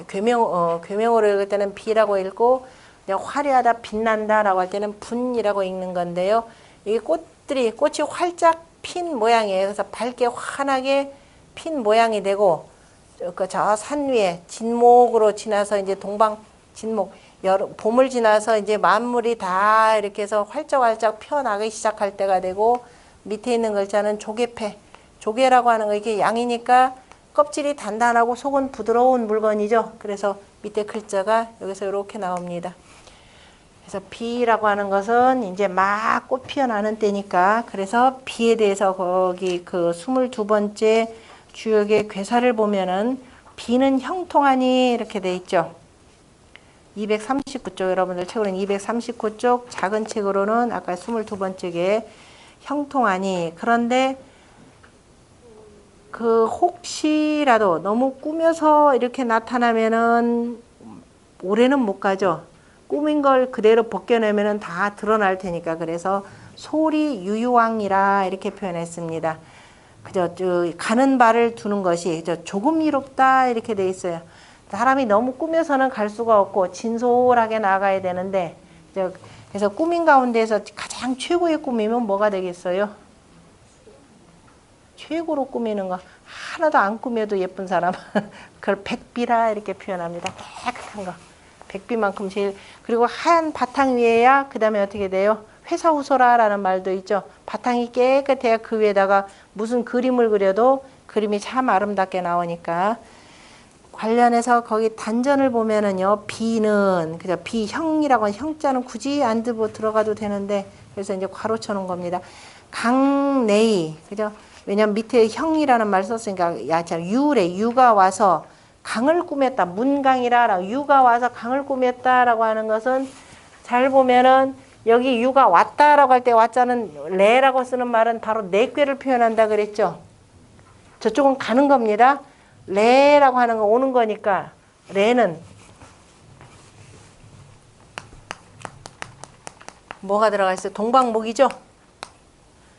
괴명으로 읽을 때는 비라고 읽고 화려하다 빛난다라고 할 때는 분이라고 읽는 건데요. 이 꽃이 활짝 핀 모양이에요. 그래서 밝게 환하게 핀 모양이 되고 저 산 위에 진목으로 지나서 이제 동방 진목 봄을 지나서 이제 만물이 다 이렇게 해서 활짝활짝 펴나가기 시작할 때가 되고 밑에 있는 글자는 조개패 조개라고 하는 거 이게 양이니까 껍질이 단단하고 속은 부드러운 물건이죠. 그래서 밑에 글자가 여기서 이렇게 나옵니다. 그래서 비라고 하는 것은 이제 막 꽃 피어나는 때니까 그래서 비에 대해서 거기 그 22번째 주역의 괴사를 보면은 비는 형통하니 이렇게 돼 있죠. 239쪽 여러분들 책으로는 239쪽 작은 책으로는 아까 22번째에 형통하니 그런데 그 혹시라도 너무 꾸며서 이렇게 나타나면은 오래는 못 가죠. 꾸민 걸 그대로 벗겨내면은 다 드러날 테니까 그래서 소리 유유왕이라 이렇게 표현했습니다. 그저 가는 발을 두는 것이 조금 이롭다 이렇게 돼 있어요. 사람이 너무 꾸며서는 갈 수가 없고 진솔하게 나가야 되는데 그래서 꾸민 가운데에서 가장 최고의 꾸미면 뭐가 되겠어요? 최고로 꾸미는 거 하나도 안 꾸며도 예쁜 사람 그걸 백비라 이렇게 표현합니다. 깨끗한 거 백비만큼 제일 그리고 하얀 바탕 위에야 그 다음에 어떻게 돼요? 회사우소라라는 말도 있죠. 바탕이 깨끗해야 그 위에다가 무슨 그림을 그려도 그림이 참 아름답게 나오니까 관련해서 거기 단전을 보면은요 비는 그죠 비형이라고 하는 형자는 굳이 안 들어가도 되는데 그래서 이제 괄호 쳐놓은 겁니다. 강내이 그죠 왜냐면 밑에 형이라는 말 썼으니까 야참 유가 와서 강을 꾸몄다 문강이라 유가 와서 강을 꾸몄다라고 하는 것은 잘 보면은 여기 유가 왔다라고 할 때 왔자는 레라고 쓰는 말은 바로 내꾀를 표현한다 그랬죠. 저쪽은 가는 겁니다. 레라고 하는 거 오는 거니까 레는 뭐가 들어가 있어요? 동방목이죠.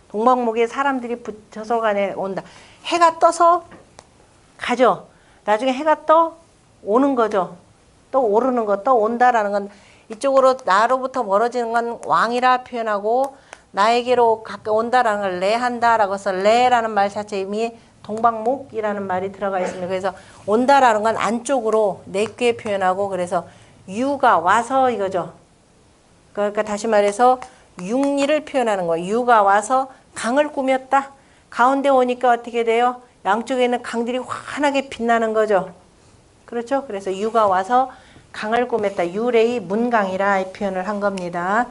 동방목에 사람들이 붙여서 간에 온다. 해가 떠서 가죠. 나중에 해가 떠 오는 거죠. 또 오르는 거, 또 온다라는 건 이쪽으로 나로부터 멀어지는 건 왕이라 표현하고 나에게로 가까운다라는 걸 레한다라고 해서 레라는 말 자체 이미 동방목이라는 말이 들어가 있습니다. 그래서 온다라는 건 안쪽으로 내게 표현하고 그래서 유가 와서 이거죠. 그러니까 다시 말해서 육리를 표현하는 거예요. 유가 와서 강을 꾸몄다. 가운데 오니까 어떻게 돼요? 양쪽에 있는 강들이 환하게 빛나는 거죠. 그렇죠? 그래서 유가 와서 강을 꾸몄다. 유레이 문강이라 이 표현을 한 겁니다.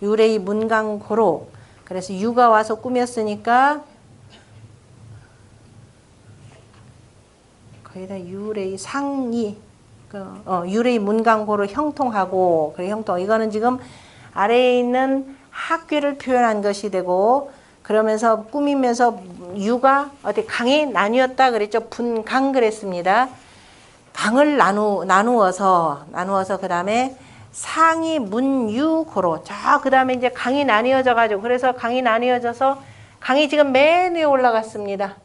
유레이 문강고로. 그래서 유가 와서 꾸몄으니까 거기다 유레이 상이 유레이 문강고로 형통하고 그래 형통 이거는 지금 아래에 있는 학괴를 표현한 것이 되고 그러면서 꾸미면서 유가 어디 강이 나뉘었다 그랬죠. 분강 그랬습니다. 강을 나누어서 그 다음에 상이 문유고로 그 다음에 이제 강이 나뉘어져 가지고 그래서 강이 나뉘어져서 강이 지금 맨 위에 올라갔습니다.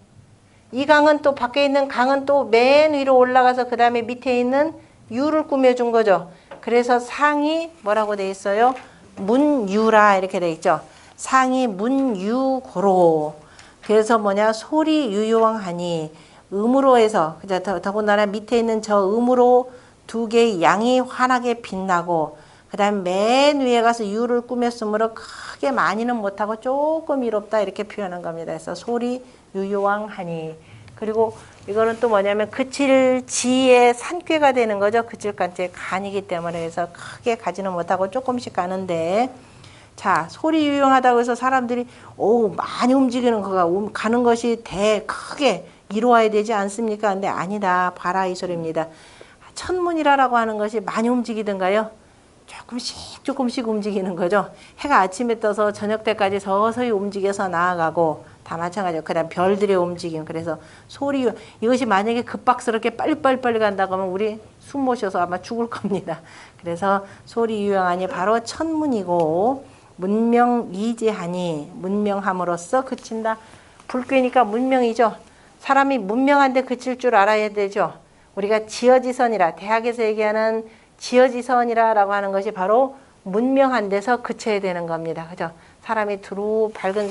이 강은 또 밖에 있는 강은 또 맨 위로 올라가서 그 다음에 밑에 있는 유를 꾸며준 거죠. 그래서 상이 뭐라고 돼 있어요? 문유라 이렇게 돼 있죠. 상이 문유고로. 그래서 뭐냐 소리 유효왕하니 음으로 해서 더군다나 밑에 있는 저 음으로 두 개의 양이 환하게 빛나고 그 다음 맨 위에 가서 유를 꾸몄으므로 크게 많이는 못하고 조금 이롭다 이렇게 표현한 겁니다. 그래서 소리 유효왕하니. 그리고 이거는 또 뭐냐면 그칠 지의 산꾀가 되는 거죠. 그칠 간째 간이기 때문에 해서 크게 가지는 못하고 조금씩 가는데 자 소리 유용하다고 해서 사람들이 오 많이 움직이는 거가 가는 것이 크게 이루어야 되지 않습니까? 근데 아니다. 봐라 이 소리입니다. 천문이라고 하는 것이 많이 움직이던가요? 조금씩 움직이는 거죠. 해가 아침에 떠서 저녁 때까지 서서히 움직여서 나아가고 다 마찬가지로 그다음 별들의 움직임. 그래서 소리 이것이 만약에 급박스럽게 빨리 간다고 하면 우리 숨 모셔서 아마 죽을 겁니다. 그래서 소리 유용하니 바로 천문이고 문명이지하니 문명함으로써 그친다. 불교니까 문명이죠. 사람이 문명한데 그칠 줄 알아야 되죠. 우리가 지어지선이라 대학에서 얘기하는 지어지선이라고 하는 것이 바로 문명한 데서 그쳐야 되는 겁니다. 그죠? 사람이 두루 밝은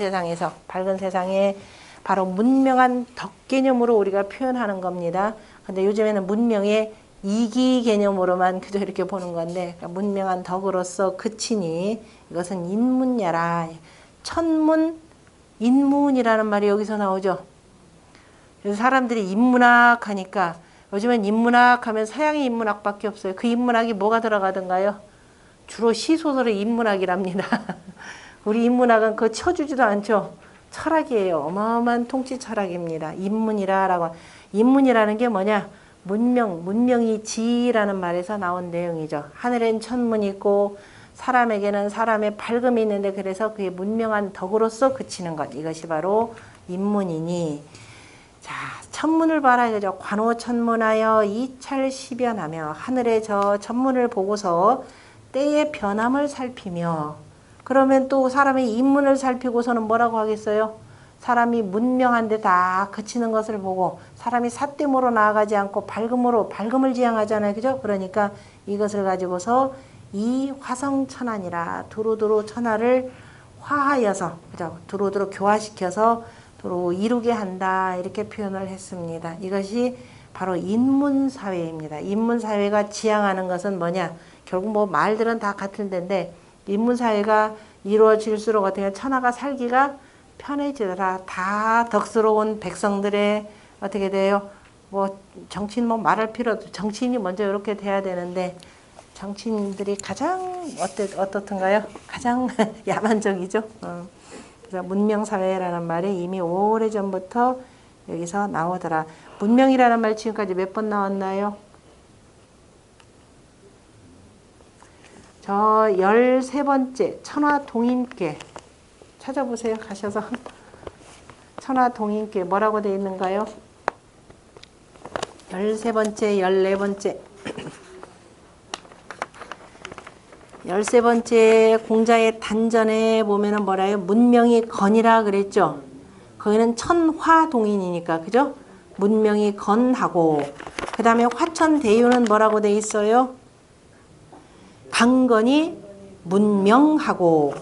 세상에 바로 문명한 덕 개념으로 우리가 표현하는 겁니다. 근데 요즘에는 문명의 이기 개념으로만 그저 이렇게 보는 건데 그러니까 문명한 덕으로서 그치니 이것은 인문야라. 천문, 인문이라는 말이 여기서 나오죠. 그래서 사람들이 인문학 하니까 요즘엔 인문학 하면 서양의 인문학밖에 없어요. 그 인문학이 뭐가 들어가던가요? 주로 시소설의 인문학이랍니다. 우리 인문학은 그거 쳐주지도 않죠. 철학이에요. 어마어마한 통치 철학입니다. 인문이라라고. 인문이라는 게 뭐냐? 문명이 지라는 말에서 나온 내용이죠. 하늘엔 천문이 있고 사람에게는 사람의 밝음이 있는데 그래서 그게 문명한 덕으로서 그치는 것. 이것이 바로 인문이니. 자, 천문을 봐라 이거죠. 관호천문하여 이찰시변하며 하늘의 저 천문을 보고서 때의 변함을 살피며 그러면 또 사람의 인문을 살피고서는 뭐라고 하겠어요? 사람이 문명한데 다 그치는 것을 보고 사람이 삿됨으로 나아가지 않고 밝음을 지향하잖아요. 그죠? 그러니까 이것을 가지고서 이 화성천안이라 두루두루 천하를 화하여서 그죠? 두루두루 교화시켜서 도로 이루게 한다 이렇게 표현을 했습니다. 이것이 바로 인문사회입니다. 인문사회가 지향하는 것은 뭐냐? 결국 뭐 말들은 다 같은 데인데 인문사회가 이루어질수록 어떻게 천하가 살기가 편해지더라. 다 덕스러운 백성들의 어떻게 돼요? 뭐 정치인 뭐 말할 필요 없죠. 정치인이 먼저 이렇게 돼야 되는데 정치인들이 가장 어떻든가요? 가장 야만적이죠. 그래서 문명사회라는 말이 이미 오래전부터 여기서 나오더라. 문명이라는 말 지금까지 몇 번 나왔나요? 저 13번째 천화동인께 찾아보세요. 가셔서 천화동인께 뭐라고 되어 있는가요? 13번째 14번째 13번째 공자의 단전에 보면은 뭐라요? 문명이 건이라 그랬죠. 거기는 천화동인이니까 그죠? 문명이 건하고 그 다음에 화천대유는 뭐라고 돼 있어요? 강건이 문명하고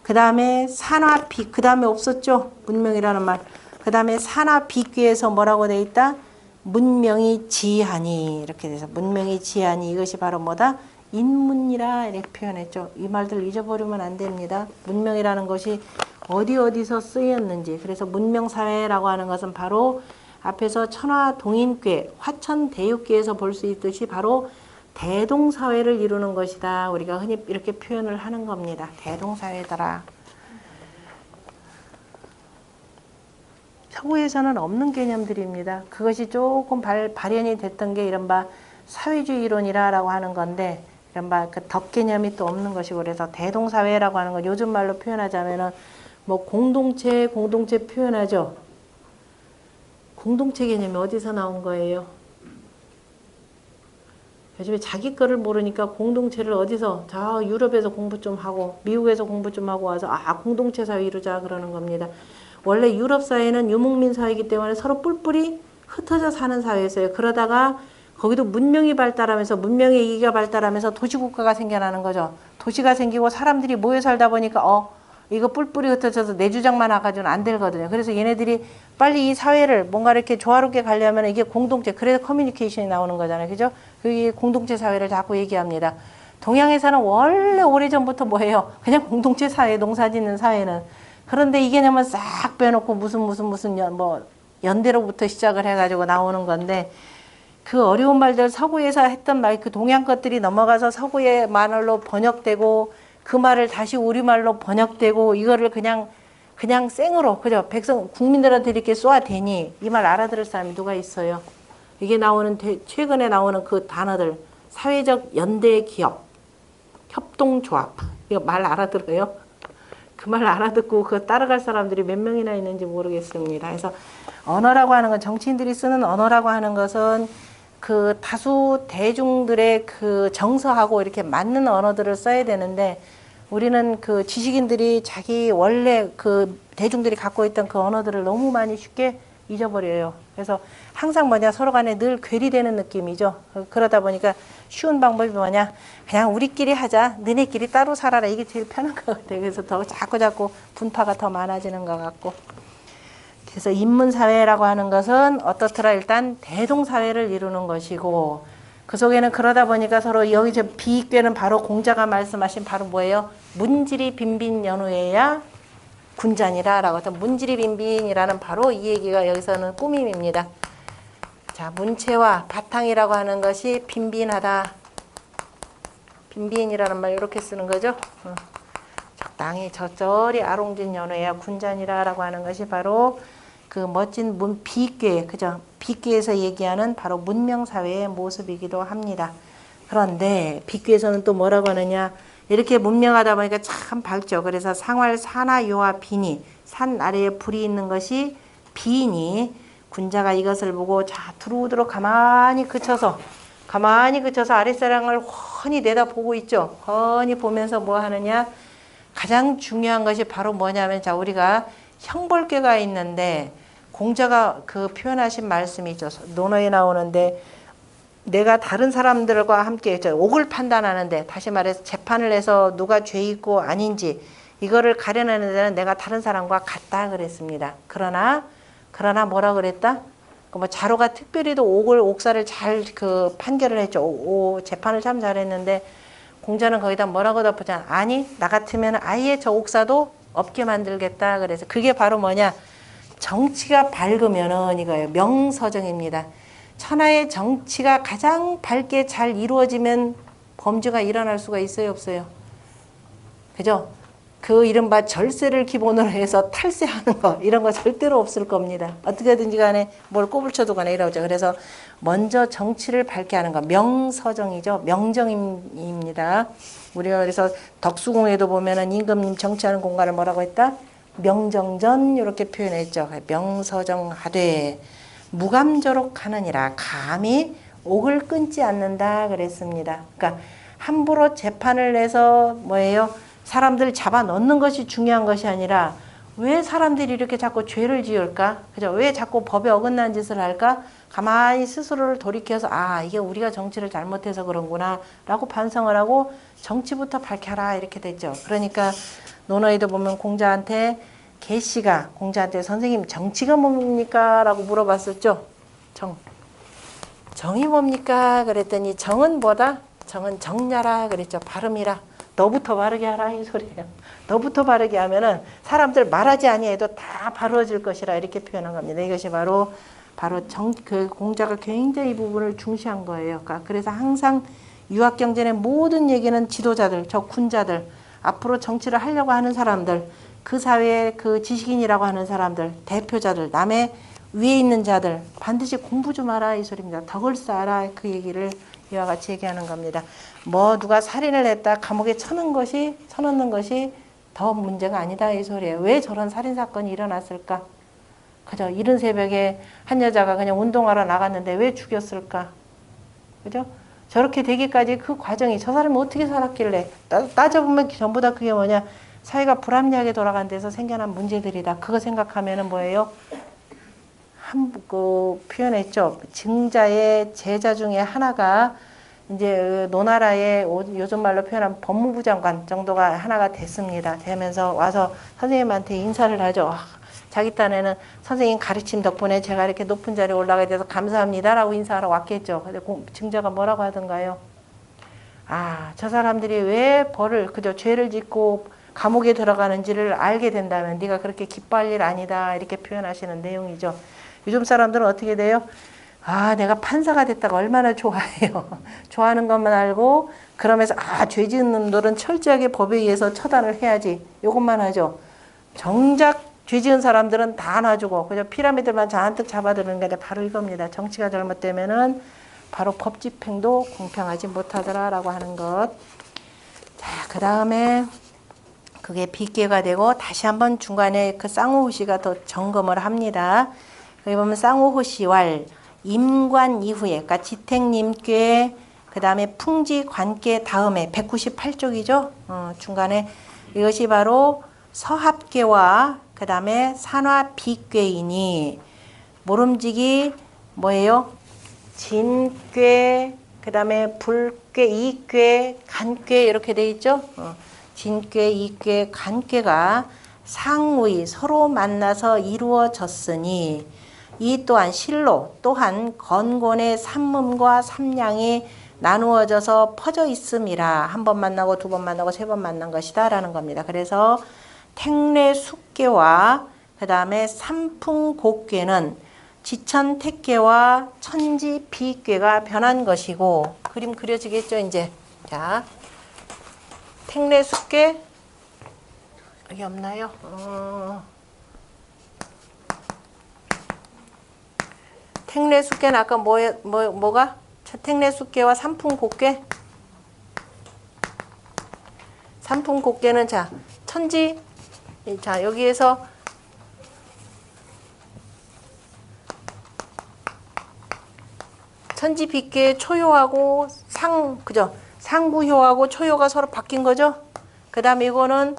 그 다음에 산화비 그 다음에 없었죠? 문명이라는 말. 그 다음에 산화비귀에서 뭐라고 돼 있다? 문명이 지하니 이렇게 돼서 문명이 지하니 이것이 바로 뭐다? 인문이라 이렇게 표현했죠. 이 말들 잊어버리면 안 됩니다. 문명이라는 것이 어디서 쓰였는지. 그래서 문명사회라고 하는 것은 바로 앞에서 천화동인궤, 화천대유궤에서 볼 수 있듯이 바로 대동사회를 이루는 것이다. 우리가 흔히 이렇게 표현을 하는 겁니다. 대동사회더라. 서구에서는 없는 개념들입니다. 그것이 조금 발현이 됐던 게 이른바 사회주의 이론이라고 하는 건데 이른바 그 덕 개념이 또 없는 것이고 그래서 대동사회라고 하는 건 요즘 말로 표현하자면은 뭐 공동체 표현하죠. 공동체 개념이 어디서 나온 거예요? 요즘에 자기 거를 모르니까 공동체를 어디서 저 유럽에서 공부 좀 하고 미국에서 공부 좀 하고 와서 공동체 사회 이루자 그러는 겁니다. 원래 유럽 사회는 유목민 사회이기 때문에 서로 뿔뿔이 흩어져 사는 사회였어요. 그러다가 거기도 문명이 발달하면서 문명의 이기가 발달하면서 도시국가가 생겨나는 거죠. 도시가 생기고 사람들이 모여 살다 보니까 이거 뿔뿔이 흩어져서 내 주장만 와가지고는 안 되거든요. 그래서 얘네들이 빨리 이 사회를 뭔가 이렇게 조화롭게 가려면 이게 공동체, 그래서 커뮤니케이션이 나오는 거잖아요. 그죠? 그게 공동체 사회를 자꾸 얘기합니다. 동양에서는 원래 오래전부터 뭐예요? 그냥 공동체 사회, 농사 짓는 사회는. 그런데 이 개념은 싹 빼놓고 무슨 연대로부터 시작을 해가지고 나오는 건데, 그 어려운 말들 서구에서 했던 말, 그 동양 것들이 넘어가서 서구의 말로 번역되고, 그 말을 다시 우리말로 번역되고, 이거를 그냥 생으로, 그죠? 국민들한테 이렇게 쏘아대니, 이 말 알아들을 사람이 누가 있어요? 이게 최근에 나오는 그 단어들, 사회적 연대 기업, 협동조합, 이거 말 알아들어요? 그 말 알아듣고 그거 따라갈 사람들이 몇 명이나 있는지 모르겠습니다. 그래서 언어라고 하는 건, 정치인들이 쓰는 언어라고 하는 것은 그 다수 대중들의 그 정서하고 이렇게 맞는 언어들을 써야 되는데, 우리는 그 지식인들이 자기 원래 그 대중들이 갖고 있던 그 언어들을 너무 많이 쉽게 잊어버려요. 그래서 항상 서로 간에 늘 괴리되는 느낌이죠. 그러다 보니까 쉬운 방법이 뭐냐? 그냥 우리끼리 하자. 너네끼리 따로 살아라. 이게 제일 편한 것 같아요. 그래서 더 자꾸 분파가 더 많아지는 것 같고. 그래서 인문사회라고 하는 것은 어떻더라? 일단 대동사회를 이루는 것이고, 그 속에는 그러다 보니까 서로 여기 비익되는 바로 공자가 말씀하신 바로 뭐예요? 문지리 빈빈 연후에야 군자니라 라고 했던 문지리 빈빈이라는 바로 이 얘기가 여기서는 꾸밈입니다. 자, 문체와 바탕이라고 하는 것이 빈빈하다. 빈빈이라는 말 이렇게 쓰는 거죠. 적당히 적절히 아롱진 연후에야 군자니라 라고 하는 것이 바로 그 멋진 비계, 그죠? 비계에서 얘기하는 바로 문명사회의 모습이기도 합니다. 그런데 비계에서는 또 뭐라고 하느냐? 이렇게 문명하다 보니까 참 밝죠. 그래서 상활 산하 요하 비니, 산 아래에 불이 있는 것이 비니, 군자가 이것을 보고 자 두루두루 가만히 그쳐서 아랫사랑을 훤히 내다보고 있죠. 훤히 보면서 뭐 하느냐? 가장 중요한 것이 바로 뭐냐면, 자 우리가 형벌계가 있는데, 공자가 그 표현하신 말씀이 있죠. 논어에 나오는데, 내가 다른 사람들과 함께 옥을 판단하는데, 다시 말해서 재판을 해서 누가 죄 있고 아닌지 이거를 가려내는 데는 내가 다른 사람과 같다 그랬습니다. 그러나 뭐라 그랬다? 자로가 특별히도 옥사를 잘 그 판결을 했죠. 재판을 참 잘했는데, 공자는 거기다 뭐라고 덧붙였냐? 아니, 나 같으면 아예 저 옥사도 없게 만들겠다 그래서, 그게 바로 뭐냐? 정치가 밝으면은 이거예요. 명서정입니다. 천하의 정치가 가장 밝게 잘 이루어지면 범죄가 일어날 수가 있어요, 없어요? 그죠? 그 이른바 절세를 기본으로 해서 탈세하는 거, 이런 거 절대로 없을 겁니다. 어떻게든지 간에 뭘 꼬불쳐도 간에 이러죠. 그래서 먼저 정치를 밝게 하는 거, 명서정이죠. 명정입니다. 우리가 그래서 덕수궁에도 보면은 임금님 정치하는 공간을 뭐라고 했다? 명정전, 이렇게 표현했죠. 명서정하되 무감저록 하느니라, 감히 옥을 끊지 않는다 그랬습니다. 그러니까 함부로 재판을 내서 뭐예요? 사람들 잡아 넣는 것이 중요한 것이 아니라, 왜 사람들이 이렇게 자꾸 죄를 지을까? 그죠? 왜 자꾸 법에 어긋난 짓을 할까? 가만히 스스로를 돌이켜서, 이게 우리가 정치를 잘못해서 그런구나 라고 반성을 하고 정치부터 밝혀라, 이렇게 됐죠. 그러니까 논어에도 보면 공자한테, 계시가 공자한테 선생님 정치가 뭡니까? 라고 물어봤었죠. 정이 뭡니까? 그랬더니 정은 뭐다? 정은 정야라 그랬죠. 발음이라. 너부터 바르게 하라 이 소리예요. 너부터 바르게 하면은 사람들 말하지 아니해도 다 바르어질 것이라, 이렇게 표현한 겁니다. 이것이 바로 그 공자가 굉장히 이 부분을 중시한 거예요. 그러니까 그래서 항상 유학경전의 모든 얘기는 지도자들, 저 군자들, 앞으로 정치를 하려고 하는 사람들, 그 사회의 그 지식인이라고 하는 사람들, 대표자들, 남의 위에 있는 자들 반드시 공부 좀 하라 이 소리입니다. 덕을 쌓아라, 그 얘기를 이와 같이 얘기하는 겁니다. 누가 살인을 했다 감옥에 쳐넣는 것이 더 문제가 아니다 이 소리예요. 왜 저런 살인 사건이 일어났을까? 그죠? 이른 새벽에 한 여자가 그냥 운동하러 나갔는데 왜 죽였을까? 그죠? 저렇게 되기까지 그 과정이, 저 사람이 어떻게 살았길래, 따져보면 전부 다 그게 뭐냐? 사회가 불합리하게 돌아간 데서 생겨난 문제들이다. 그거 생각하면은 뭐예요? 표현했죠. 증자의 제자 중에 하나가 이제 노나라의 요즘 말로 표현하면 법무부 장관 정도가 하나가 됐습니다. 되면서 와서 선생님한테 인사를 하죠. 자기 딴에는 선생님 가르침 덕분에 제가 이렇게 높은 자리에 올라가게 돼서 감사합니다라고 인사하러 왔겠죠. 근데 증자가 뭐라고 하던가요? 아, 저 사람들이 왜 그저 죄를 짓고 감옥에 들어가는지를 알게 된다면 네가 그렇게 기뻐할 일 아니다. 이렇게 표현하시는 내용이죠. 요즘 사람들은 어떻게 돼요? 아, 내가 판사가 됐다가 얼마나 좋아해요. 좋아하는 것만 알고 그러면서 죄 짓는 놈들은 철저하게 법에 의해서 처단을 해야지. 이것만 하죠. 정작 죄 지은 사람들은 다 놔주고 그냥 피라미드만 잔뜩 잡아드는 게 바로 이겁니다. 정치가 잘못되면은 바로 법 집행도 공평하지 못하더라라고 하는 것. 자, 그 다음에 그게 빗계가 되고 다시 한번 중간에 그 쌍호호시가 더 점검을 합니다. 여기 보면 쌍호호시왈 임관 이후에, 그러니까 지택님께 그 다음에 풍지관계 다음에 198쪽이죠. 중간에 이것이 바로 서합계와 그 다음에 산화비괴이니 모름지기 뭐예요? 진괴, 그 다음에 불괴, 이괴, 간괴 이렇게 돼 있죠. 진괴, 이괴, 간괴가 상의 서로 만나서 이루어졌으니 이 또한 실로 또한 건곤의 삼문과 삼량이 나누어져서 퍼져 있음이라. 한 번 만나고 두 번 만나고 세 번 만난 것이다 라는 겁니다. 그래서 택례숙계와 그 다음에 삼풍곡계는 지천택계와 천지비괴가 변한 것이고, 그림 그려지겠죠 이제. 자, 택례숙계 여기 없나요? 택례숙계는 아까 뭐가? 택례숙계와 삼풍곡계? 삼풍곡계는 자 여기에서 천지비계 초효하고 그죠? 상구효하고 초효가 서로 바뀐 거죠? 그 다음에 이거는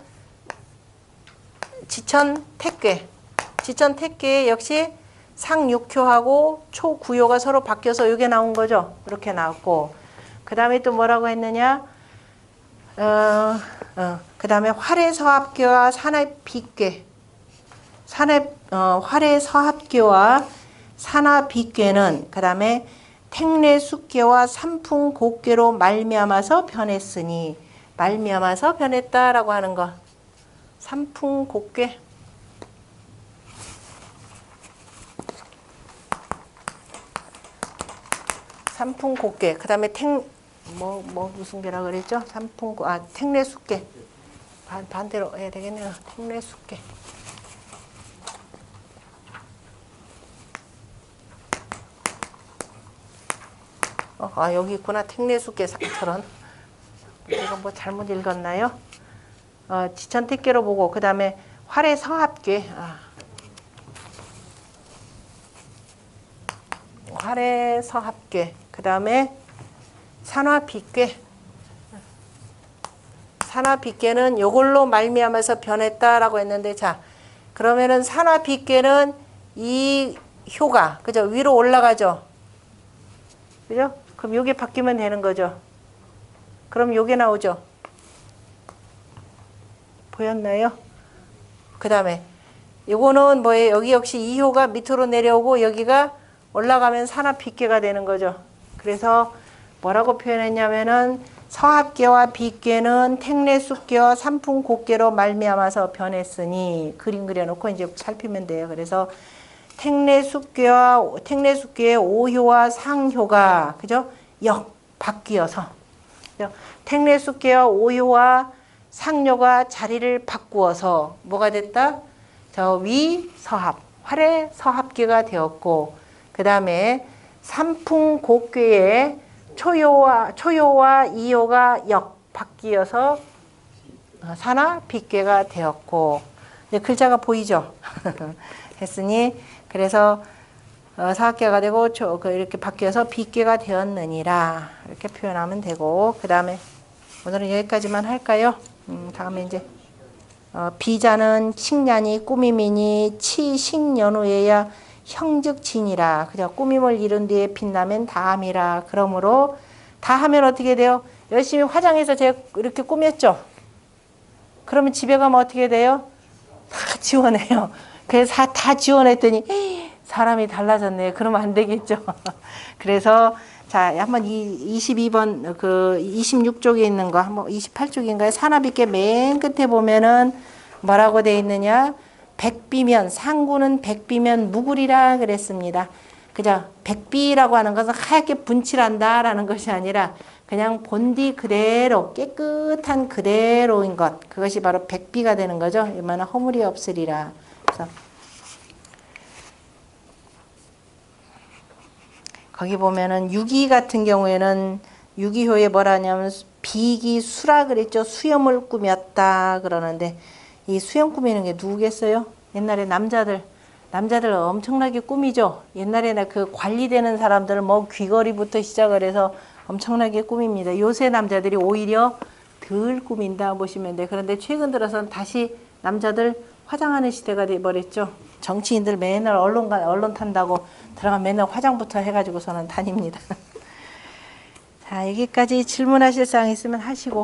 지천택계 역시 상육효하고 초구효가 서로 바뀌어서 이게 나온 거죠. 이렇게 나왔고, 그 다음에 또 뭐라고 했느냐? 그 다음에 활해서합계와 산화비괴, 활해서합계와 산화비괴는 그 다음에 택례숙계와 삼풍곡계로 말미암아서 변했으니, 말미암아서 변했다라고 하는 거. 삼풍곡계. 삼풍곡계. 그 다음에 무슨 계라 그랬죠? 택례숙계. 반대로 해야 되겠네요. 택례숙계. 여기 있구나. 택례숙계처럼. 이거 뭐 잘못 읽었나요? 지천택계로 보고, 그 다음에 활해서합계. 활해서합계. 그 다음에 산화비괴. 산화비괴는 요걸로 말미암아서 변했다라고 했는데, 자, 그러면은 산화비괴는 이 효가, 그죠? 위로 올라가죠? 그죠? 그럼 요게 바뀌면 되는 거죠? 그럼 요게 나오죠? 보였나요? 그 다음에 요거는 뭐예요? 여기 역시 이 효가 밑으로 내려오고 여기가 올라가면 산화비괴가 되는 거죠. 그래서 뭐라고 표현했냐면은 서합계와 비괴는 택례숙계와 삼풍곡계로 말미암아서 변했으니, 그림 그려놓고 이제 살피면 돼요. 그래서 택례숙계의 오효와 상효가 그죠? 바뀌어서 택례숙계와 오효와 상효가 자리를 바꾸어서 뭐가 됐다? 저 위서합, 활해서합계가 되었고, 그 다음에 삼풍곡계의 초효와 이효가 바뀌어서 산화비괴가 되었고, 이제 글자가 보이죠? 했으니, 그래서 사학계가 되고 이렇게 바뀌어서 비괴가 되었느니라 이렇게 표현하면 되고, 그 다음에 오늘은 여기까지만 할까요? 다음에 이제 비자는 식년이 꾸밈이니 치식연후에야 형즉진이라. 그죠? 꾸밈을 이룬 뒤에 빛나면 다함이라. 그러므로 다 하면 어떻게 돼요? 열심히 화장해서 제가 이렇게 꾸몄죠? 그러면 집에 가면 어떻게 돼요? 다 지워내요. 그래서 다 지워냈더니 사람이 달라졌네. 그러면 안 되겠죠. 그래서 자, 한번 22번 그 26쪽에 있는 거 한번 28쪽인가요? 산업있게 맨 끝에 보면은 뭐라고 돼 있느냐? 백비면 상구는 백비면 무구리라 그랬습니다. 그죠? 백비라고 하는 것은 하얗게 분칠한다라는 것이 아니라 그냥 본디 그대로 깨끗한 그대로인 것, 그것이 바로 백비가 되는 거죠. 얼마나 허물이 없으리라. 그래서 거기 보면은 유기 같은 경우에는 유기효에 뭐라 하냐면 비기수라 그랬죠. 수염을 꾸몄다 그러는데 이 수염 꾸미는 게 누구겠어요? 옛날에 남자들 엄청나게 꾸미죠. 옛날에는 그 관리되는 사람들 뭐 귀걸이부터 시작을 해서 엄청나게 꾸밉니다. 요새 남자들이 오히려 덜 꾸민다 보시면 돼. 그런데 최근 들어서는 다시 남자들 화장하는 시대가 돼버렸죠. 정치인들 맨날 언론 탄다고 들어가면 맨날 화장부터 해가지고서는 다닙니다. 자, 여기까지 질문하실 사항 있으면 하시고.